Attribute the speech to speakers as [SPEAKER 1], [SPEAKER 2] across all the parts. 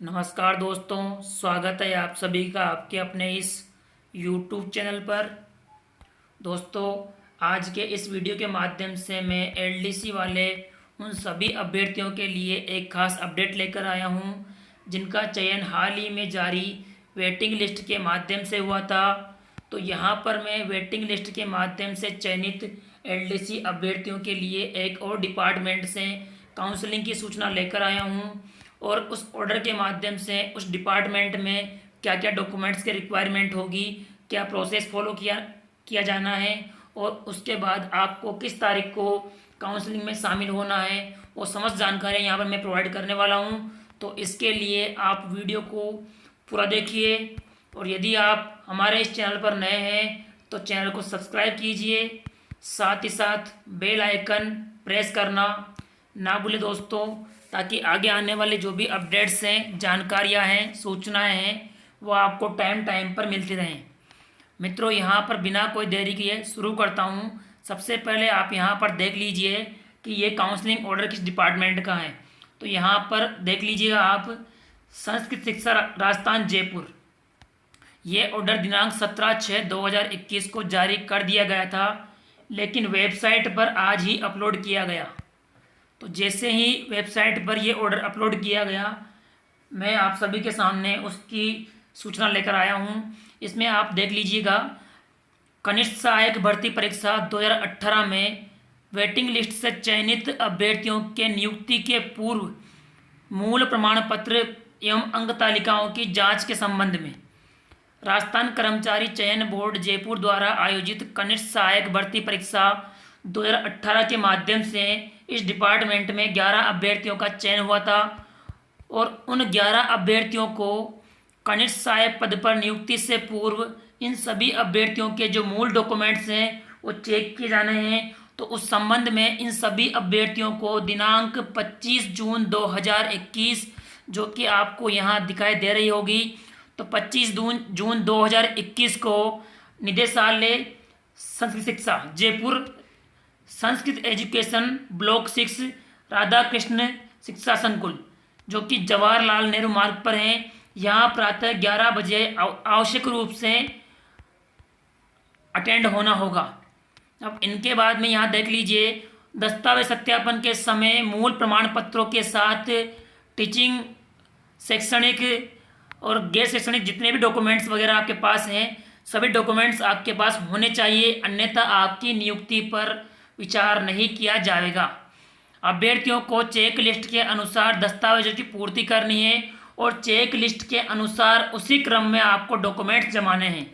[SPEAKER 1] नमस्कार दोस्तों, स्वागत है आप सभी का आपके अपने इस YouTube चैनल पर। दोस्तों, आज के इस वीडियो के माध्यम से मैं एलडीसी वाले उन सभी अभ्यर्थियों के लिए एक खास अपडेट लेकर आया हूं, जिनका चयन हाल ही में जारी वेटिंग लिस्ट के माध्यम से हुआ था। तो यहां पर मैं वेटिंग लिस्ट के माध्यम से चयनित एलडीसी अभ्यर्थियों के लिए एक और डिपार्टमेंट से काउंसलिंग की सूचना लेकर आया हूं, और उस ऑर्डर के माध्यम से उस डिपार्टमेंट में क्या क्या डॉक्यूमेंट्स की रिक्वायरमेंट होगी, क्या प्रोसेस फॉलो किया किया जाना है, और उसके बाद आपको किस तारीख को काउंसलिंग में शामिल होना है, वो समस्त जानकारी यहाँ पर मैं प्रोवाइड करने वाला हूँ। तो इसके लिए आप वीडियो को पूरा देखिए, और यदि आप हमारे इस चैनल पर नए हैं तो चैनल को सब्सक्राइब कीजिए, साथ ही साथ बेल आइकन प्रेस करना ना भूलें दोस्तों, ताकि आगे आने वाले जो भी अपडेट्स हैं, जानकारियां हैं, सूचनाएं हैं, वो आपको टाइम टाइम पर मिलती रहें। मित्रों, यहाँ पर बिना कोई देरी किए शुरू करता हूँ। सबसे पहले आप यहाँ पर देख लीजिए कि ये काउंसलिंग ऑर्डर किस डिपार्टमेंट का है। तो यहाँ पर देख लीजिएगा आप, संस्कृत शिक्षा राजस्थान जयपुर। ये ऑर्डर दिनांक 17/6/2021 को जारी कर दिया गया था, लेकिन वेबसाइट पर आज ही अपलोड किया गया। तो जैसे ही वेबसाइट पर ये ऑर्डर अपलोड किया गया, मैं आप सभी के सामने उसकी सूचना लेकर आया हूँ। इसमें आप देख लीजिएगा, कनिष्ठ सहायक भर्ती परीक्षा 2018 में वेटिंग लिस्ट से चयनित अभ्यर्थियों के नियुक्ति के पूर्व मूल प्रमाण पत्र एवं अंक तालिकाओं की जांच के संबंध में राजस्थान कर्मचारी चयन बोर्ड जयपुर द्वारा आयोजित कनिष्ठ सहायक भर्ती परीक्षा 2018 के माध्यम से इस डिपार्टमेंट में 11 अभ्यर्थियों का चयन हुआ था, और उन 11 अभ्यर्थियों को कनिष्ठ सहायक पद पर नियुक्ति से पूर्व इन सभी अभ्यर्थियों के जो मूल डॉक्यूमेंट्स हैं वो चेक किए जाने हैं। तो उस संबंध में इन सभी अभ्यर्थियों को दिनांक 25 जून 2021, जो कि आपको यहाँ दिखाई दे रही होगी, तो 25 जून 2021 को निदेशालय संस्कृत शिक्षा जयपुर, संस्कृत एजुकेशन ब्लॉक 6, राधा कृष्ण शिक्षा संकुल, जो कि जवाहरलाल नेहरू मार्ग पर हैं, यहाँ प्रातः 11 बजे आवश्यक रूप से अटेंड होना होगा। अब इनके बाद में यहाँ देख लीजिए, दस्तावेज सत्यापन के समय मूल प्रमाण पत्रों के साथ टीचिंग, शैक्षणिक और गैर शैक्षणिक जितने भी डॉक्यूमेंट्स वगैरह आपके पास हैं, सभी डॉक्यूमेंट्स आपके पास होने चाहिए, अन्यथा आपकी नियुक्ति पर विचार नहीं किया जाएगा। अभ्यर्थियों को चेक लिस्ट के अनुसार दस्तावेजों की पूर्ति करनी है, और चेक लिस्ट के अनुसार उसी क्रम में आपको डॉक्यूमेंट्स जमाने हैं।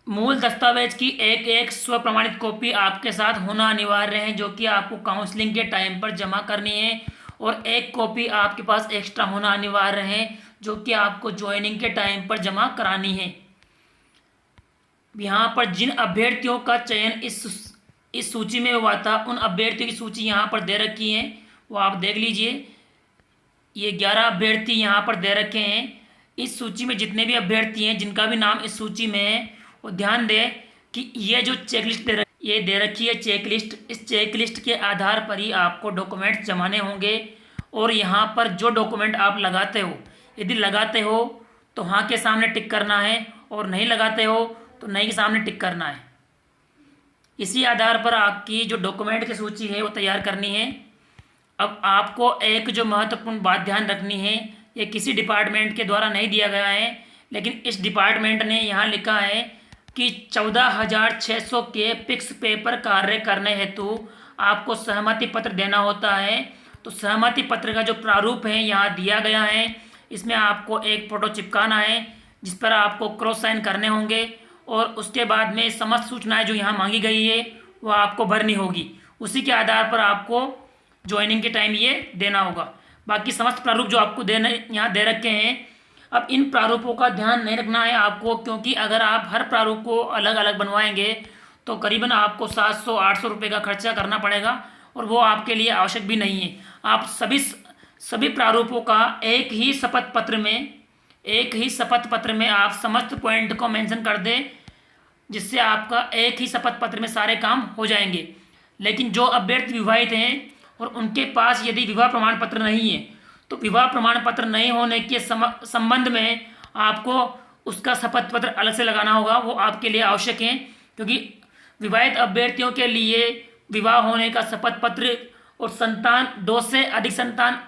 [SPEAKER 1] मूल दस्तावेज की एक एक स्व प्रमाणित कॉपी आपके साथ होना अनिवार्य है, जो कि आपको काउंसलिंग के टाइम पर जमा करनी है, और एक कॉपी आपके पास एक्स्ट्रा होना अनिवार्य है, जो कि आपको ज्वाइनिंग के टाइम पर जमा करानी है। यहाँ पर जिन अभ्यर्थियों का चयन इस सूची में हुआ था, उन अभ्यर्थियों की सूची यहाँ पर दे रखी है, वो आप देख लीजिए। ये 11 अभ्यर्थी यहाँ पर दे रखे हैं। इस सूची में जितने भी अभ्यर्थी हैं, जिनका भी नाम इस सूची में है, वो ध्यान दें कि ये जो चेकलिस्ट दे रखी है चेकलिस्ट, इस चेकलिस्ट के आधार पर ही आपको डॉक्यूमेंट्स जमाने होंगे। और यहाँ पर जो डॉक्यूमेंट आप लगाते हो, यदि लगाते हो तो हाँ के सामने टिक करना है, और नहीं लगाते हो तो नहीं के सामने टिक करना है। इसी आधार पर आपकी जो डॉक्यूमेंट की सूची है वो तैयार करनी है। अब आपको एक जो महत्वपूर्ण बात ध्यान रखनी है, ये किसी डिपार्टमेंट के द्वारा नहीं दिया गया है, लेकिन इस डिपार्टमेंट ने यहाँ लिखा है कि 14,600 के फिक्स पेपर कार्य करने हेतु आपको सहमति पत्र देना होता है। तो सहमति पत्र का जो प्रारूप है यहाँ दिया गया है, इसमें आपको एक फ़ोटो चिपकाना है, जिस पर आपको क्रॉस साइन करने होंगे, और उसके बाद में समस्त सूचनाएं जो यहाँ मांगी गई है वो आपको भरनी होगी। उसी के आधार पर आपको ज्वाइनिंग के टाइम ये देना होगा। बाकी समस्त प्रारूप जो आपको देने यहाँ दे रखे हैं, अब इन प्रारूपों का ध्यान नहीं रखना है आपको, क्योंकि अगर आप हर प्रारूप को अलग अलग बनवाएंगे तो करीबन आपको 700-800 रुपये का खर्चा करना पड़ेगा, और वो आपके लिए आवश्यक भी नहीं है। आप सभी प्रारूपों का एक ही शपथ पत्र में आप समस्त पॉइंट को मेंशन कर दें, जिससे आपका एक ही शपथ पत्र में सारे काम हो जाएंगे। लेकिन जो अभ्यर्थी विवाहित हैं और उनके पास यदि विवाह प्रमाण पत्र नहीं है तो विवाह प्रमाण पत्र नहीं होने के संबंध में आपको उसका शपथ पत्र अलग से लगाना होगा। वो आपके लिए आवश्यक है, क्योंकि विवाहित अभ्यर्थियों के लिए विवाह होने का शपथ पत्र और संतान 2 से अधिक संतान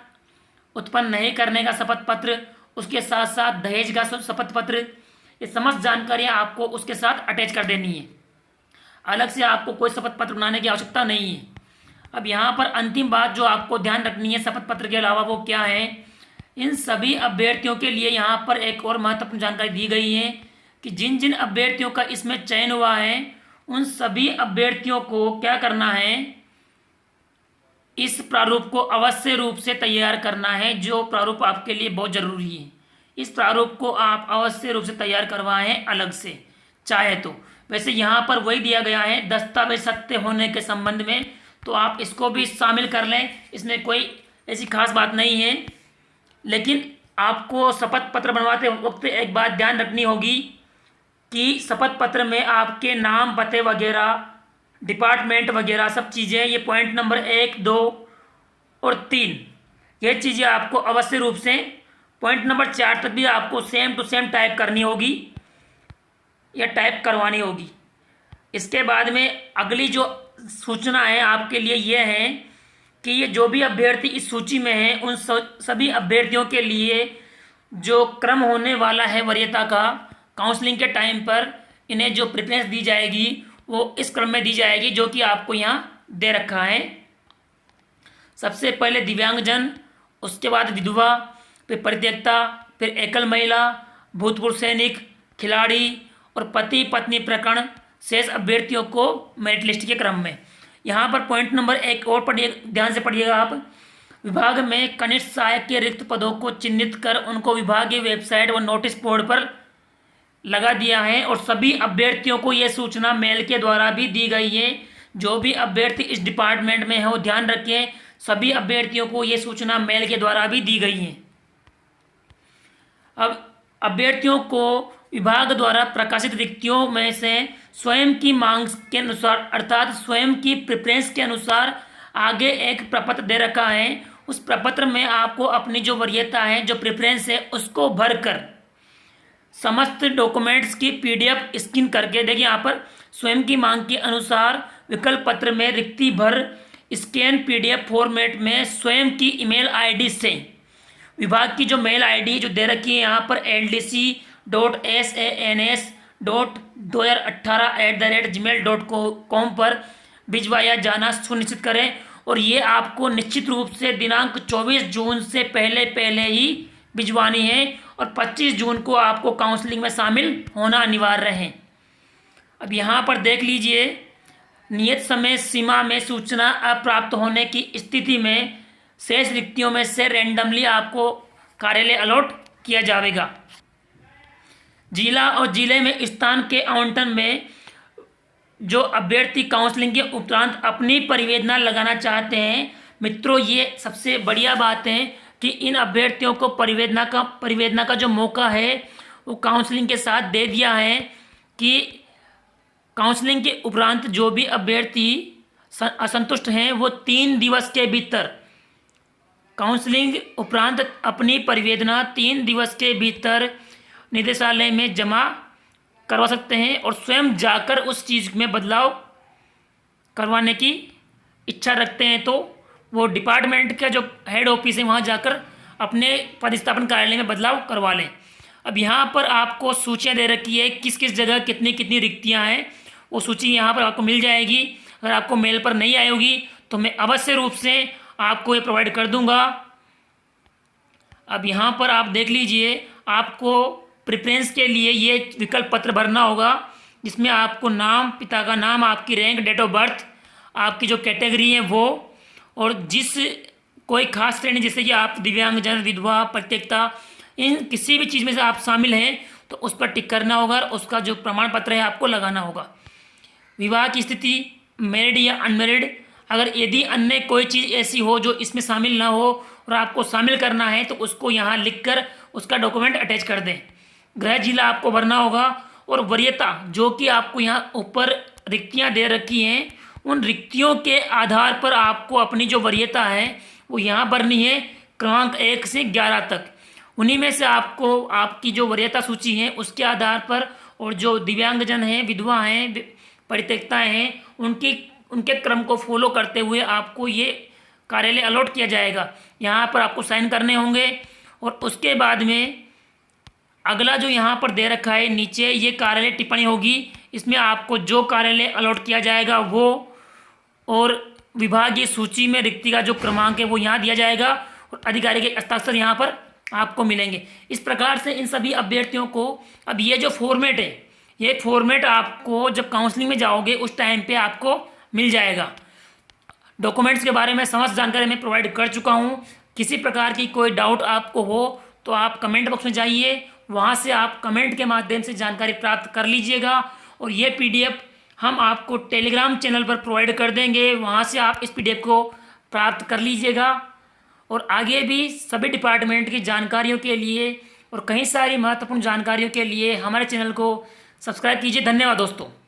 [SPEAKER 1] उत्पन्न नहीं करने का शपथ पत्र, उसके साथ साथ दहेज का शपथ पत्र, ये समस्त जानकारियां आपको उसके साथ अटैच कर देनी है। अलग से आपको कोई शपथ पत्र बनाने की आवश्यकता नहीं है। अब यहाँ पर अंतिम बात जो आपको ध्यान रखनी है शपथ पत्र के अलावा, वो क्या है, इन सभी अभ्यर्थियों के लिए यहाँ पर एक और महत्वपूर्ण जानकारी दी गई है कि जिन जिन अभ्यर्थियों का इसमें चयन हुआ है उन सभी अभ्यर्थियों को क्या करना है, इस प्रारूप को अवश्य रूप से तैयार करना है, जो प्रारूप आपके लिए बहुत जरूरी है। इस प्रारूप को आप अवश्य रूप से तैयार करवाएं अलग से चाहे तो। वैसे यहाँ पर वही दिया गया है दस्तावेज सत्य होने के संबंध में, तो आप इसको भी शामिल कर लें, इसमें कोई ऐसी खास बात नहीं है। लेकिन आपको शपथ पत्र बनवाते वक्त एक बात ध्यान रखनी होगी कि शपथ पत्र में आपके नाम, पते वगैरह, डिपार्टमेंट वगैरह सब चीज़ें, ये पॉइंट नंबर 1, 2 और 3, ये चीज़ें आपको अवश्य रूप से पॉइंट नंबर 4 तक भी आपको सेम टू सेम टाइप करनी होगी या टाइप करवानी होगी। इसके बाद में अगली जो सूचना है आपके लिए ये है कि ये जो भी अभ्यर्थी इस सूची में हैं उन सभी अभ्यर्थियों के लिए जो क्रम होने वाला है वरीयता का काउंसलिंग के टाइम पर, इन्हें जो प्रेफरेंस दी जाएगी वो इस क्रम में दी जाएगी जो कि आपको यहाँ दे रखा है। सबसे पहले दिव्यांगजन, उसके बाद विधवा, फिर परित्यक्ता, फिर एकल महिला, भूतपूर्व सैनिक, खिलाड़ी और पति पत्नी प्रकरण शेष अभ्यर्थियों को मेरिट लिस्ट के क्रम में। यहाँ पर पॉइंट नंबर 1 और पढ़िए, ध्यान से पढ़िएगा आप। विभाग में कनिष्ठ सहायक के रिक्त पदों को चिन्हित कर उनको विभागीय वेबसाइट व नोटिस बोर्ड पर लगा दिया है और सभी अभ्यर्थियों को यह सूचना मेल के द्वारा भी दी गई है। जो भी अभ्यर्थी इस डिपार्टमेंट में हो ध्यान रखें, सभी अभ्यर्थियों को यह सूचना मेल के द्वारा भी दी गई है। अब अभ्यर्थियों को विभाग द्वारा प्रकाशित रिक्तियों में से स्वयं की मांग के अनुसार अर्थात स्वयं की प्रेफरेंस के अनुसार आगे एक प्रपत्र दे रखा है। उस प्रपत्र में आपको अपनी जो वरीयता है, जो प्रेफरेंस है, उसको भरकर समस्त डॉक्यूमेंट्स की PDF स्कैन करके, देखिए यहाँ पर स्वयं की मांग के अनुसार विकल्प पत्र में रिक्ति भर स्कैन PDF फॉर्मेट में स्वयं की ईमेल ID से, विभाग की जो मेल ID जो दे रखी है यहाँ पर ldc.sans.2018@gmail.com पर भिजवाया जाना सुनिश्चित करें। और ये आपको निश्चित रूप से दिनांक 24 जून से पहले पहले ही भिजवानी है और 25 जून को आपको काउंसलिंग में शामिल होना अनिवार्य है। अब यहाँ पर देख लीजिए, नियत समय सीमा में सूचना अप्राप्त होने की स्थिति में शेष रिक्तियों में से रैंडमली आपको कार्यालय अलॉट किया जाएगा। जिला और जिले में स्थान के आवंटन में जो अभ्यर्थी काउंसलिंग के उपरांत अपनी परिवेदना लगाना चाहते हैं, मित्रों ये सबसे बढ़िया बात है कि इन अभ्यर्थियों को परिवेदना का जो मौका है वो काउंसलिंग के साथ दे दिया है कि काउंसलिंग के उपरांत जो भी अभ्यर्थी असंतुष्ट हैं वो 3 दिवस के भीतर काउंसलिंग उपरांत अपनी परिवेदना 3 दिवस के भीतर निदेशालय में जमा करवा सकते हैं और स्वयं जाकर उस चीज़ में बदलाव करवाने की इच्छा रखते हैं तो वो डिपार्टमेंट का जो हेड ऑफिस है वहाँ जाकर अपने पदस्थापन कार्यालय में बदलाव करवा लें। अब यहाँ पर आपको सूचियाँ दे रखी है किस किस जगह कितनी कितनी रिक्तियाँ हैं, वो सूची यहाँ पर आपको मिल जाएगी। अगर आपको मेल पर नहीं आई होगी तो मैं अवश्य रूप से आपको ये प्रोवाइड कर दूँगा। अब यहाँ पर आप देख लीजिए, आपको प्रेफरेंस के लिए ये विकल्प पत्र भरना होगा जिसमें आपको नाम, पिता का नाम, आपकी रैंक, डेट ऑफ बर्थ, आपकी जो कैटेगरी है वो, और जिस कोई खास श्रेणी जैसे कि आप दिव्यांगजन, विधवा, परित्यक्ता, इन किसी भी चीज़ में से आप शामिल हैं तो उस पर टिक करना होगा और उसका जो प्रमाण पत्र है आपको लगाना होगा। विवाह की स्थिति, मैरिड या अनमैरिड, अगर यदि अन्य कोई चीज़ ऐसी हो जो इसमें शामिल ना हो और आपको शामिल करना है तो उसको यहाँ लिखकर उसका डॉक्यूमेंट अटैच कर दें। गृह जिला आपको भरना होगा और वरीयता जो कि आपको यहाँ ऊपर रिक्तियाँ दे रखी हैं उन रिक्तियों के आधार पर आपको अपनी जो वरीयता है वो यहाँ भरनी है, क्रमांक 1 से 11 तक। उन्हीं में से आपको आपकी जो वरीयता सूची है उसके आधार पर, और जो दिव्यांगजन हैं, विधवा हैं, परित्यक्ताएं हैं, उनके क्रम को फॉलो करते हुए आपको ये कार्यालय अलॉट किया जाएगा। यहाँ पर आपको साइन करने होंगे। और उसके बाद में अगला जो यहाँ पर दे रखा है नीचे, ये कार्यालय टिप्पणी होगी। इसमें आपको जो कार्यालय अलॉट किया जाएगा वो, और विभागीय सूची में रिक्ति का जो क्रमांक है वो यहाँ दिया जाएगा, और अधिकारी के हस्ताक्षर यहाँ पर आपको मिलेंगे। इस प्रकार से इन सभी अभ्यर्थियों को, अब ये जो फॉर्मेट है, ये फॉर्मेट आपको जब काउंसलिंग में जाओगे उस टाइम पे आपको मिल जाएगा। डॉक्यूमेंट्स के बारे में समस्त जानकारी मैं प्रोवाइड कर चुका हूँ। किसी प्रकार की कोई डाउट आपको हो तो आप कमेंट बॉक्स में जाइए, वहाँ से आप कमेंट के माध्यम से जानकारी प्राप्त कर लीजिएगा। और ये पीडीएफ हम आपको टेलीग्राम चैनल पर प्रोवाइड कर देंगे, वहाँ से आप इस पीडीएफ को प्राप्त कर लीजिएगा। और आगे भी सभी डिपार्टमेंट की जानकारियों के लिए और कई सारी महत्वपूर्ण जानकारियों के लिए हमारे चैनल को सब्सक्राइब कीजिए। धन्यवाद दोस्तों।